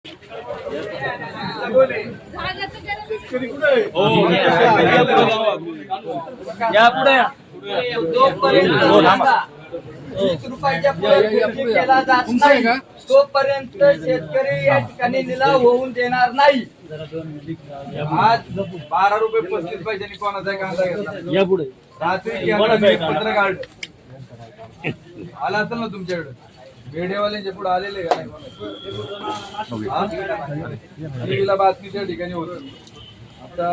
या पुढे ₹20 पुढे केला जात नाही तोपर्यंत शेतकरी या ठिकाणी निलाव होऊन देणार नाही। आज ₹12.35 कोणाचा कांदा घेतला या पुढे रात्री पत्र काढलं आला असेल ना तुमच्याकडे मीडियावाल्यांच्या पुढे आलेले का नाही बातमी त्या ठिकाणी होती। आता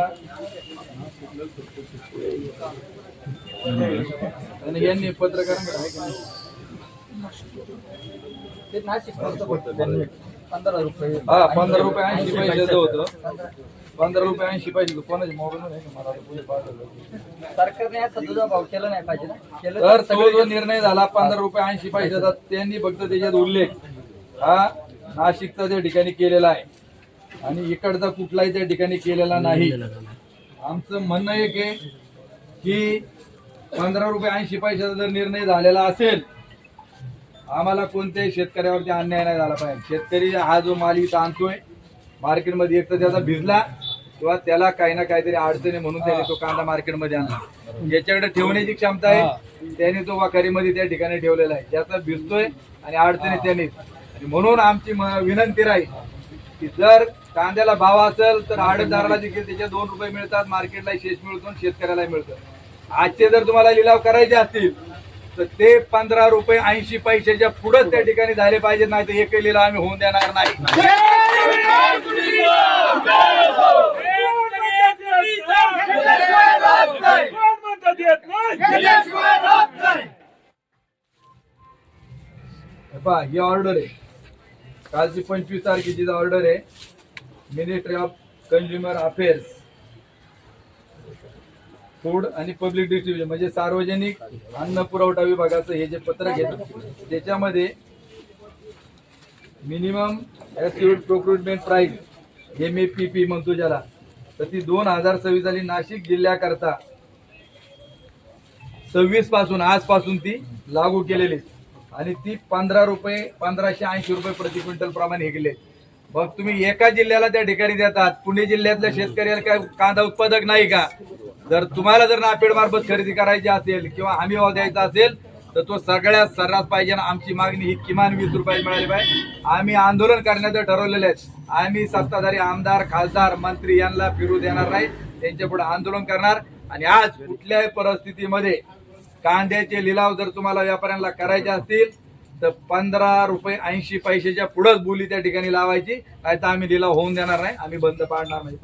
यांनी पत्रकारांकडे आहे का नाही? ₹15 हा ₹15.80 होतं। ₹15.80 कोणाच्या मोबाईल सरकारने याचा दुजाभाव केला नाही पाहिजे ना। तर तो जो निर्णय झाला ₹15.80 त्यांनी फक्त त्याच्यात उल्लेख हा नाशिकचा त्या ठिकाणी केलेला आहे आणि इकडचा कुठलाही त्या ठिकाणी केलेला नाही। आमचं म्हणणं एक आहे की ₹15.80 जर निर्णय झालेला असेल आम्हाला कोणत्याही शेतकऱ्यावरती अन्याय नाही झाला पाहिजे। शेतकरी हा जो माल इथं आणतोय मार्केटमध्ये एक तर त्याचा भिजला किंवा त्याला काही ना काहीतरी अडचणी म्हणून त्याने तो कांदा मार्केटमध्ये आणला, ज्याच्याकडे ठेवण्याची क्षमता आहे त्याने तो वाखारीमध्ये त्या ठिकाणी ठेवलेला आहे, ज्याचा भिजतोय आणि अडचणी त्याने। म्हणून आमची विनंती राहील की जर कांद्याला भाव असेल तर आडतदाराला देखील त्याचे ₹2 मिळतात, मार्केटला शेष मिळतो, शेतकऱ्याला मिळतं। आजचे जर तुम्हाला लिलाव करायचे असतील तर ते ₹15.80 पुढेच त्या ठिकाणी झाले पाहिजेत, नाही तर एकही लिलाव आम्ही होऊन देणार नाही। ही ऑर्डर आहे कालची 25 तारखेची ऑर्डर आहे। Ministry of consumer affairs food आणि पब्लिक डिस्ट्रीब्युशन म्हणजे सार्वजनिक अन्न पुरवठा विभागाचं हे जे पत्रक आहे त्याच्यामध्ये minimum absolute procurement price MAPP म्हणतो ज्याला, तर ती 2026 झाली। नाशिक जिल्ह्याकरता 26 पासून आजपासून ती लागू केलेली आणि ती ₹1580 प्रति क्विंटल प्रमाणे गेले। मग तुम्ही एका जिल्ह्याला त्या ठिकाणी देतात, पुणे जिल्ह्यातल्या शेतकऱ्याला काय कांदा उत्पादक नाही का? जर तुम्हाला जर नापेड मार्फत खरेदी करायची असेल किंवा हमी भाव द्यायचा असेल तर तो सगळ्यात सर्रास पाहिजे ना। आमची मागणी ही किमान ₹20 मिळाली पाहिजे। आम्ही आंदोलन करण्याचं ठरवलेलं आहे। आम्ही सत्ताधारी आमदार खासदार मंत्री यांना फिरू देणार नाही, त्यांच्या पुढे आंदोलन करणार। आणि आज कुठल्याही परिस्थितीमध्ये कांद्याचे लिलाव जर तुम्हाला व्यापाऱ्यांना करायचे असतील तर ₹15.80 पुढेच बोली त्या ठिकाणी लावायची, नाही तर आम्ही लिलाव होऊन देणार नाही, आम्ही बंद पाडणार नाही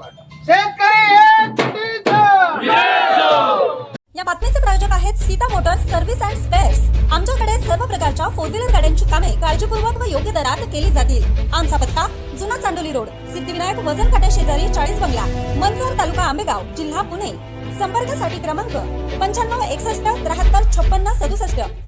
या बातमीचे प्रायोजक आहेत Sita Motors service and spares. आमच्याकडे सर्व प्रकारच्या 4 व्हीलर गाड्यांची कामे काळजीपूर्वक व योग्य दरात केली जातील। आमचा पत्ता जुना चांडोली रोड, सिद्धिविनायक वजन काट्या शेजारी 40 बंगला, मनसर, तालुका आंबेगाव, जिल्हा पुणे। संपर्कासाठी क्रमांक 95 61 73 56 67।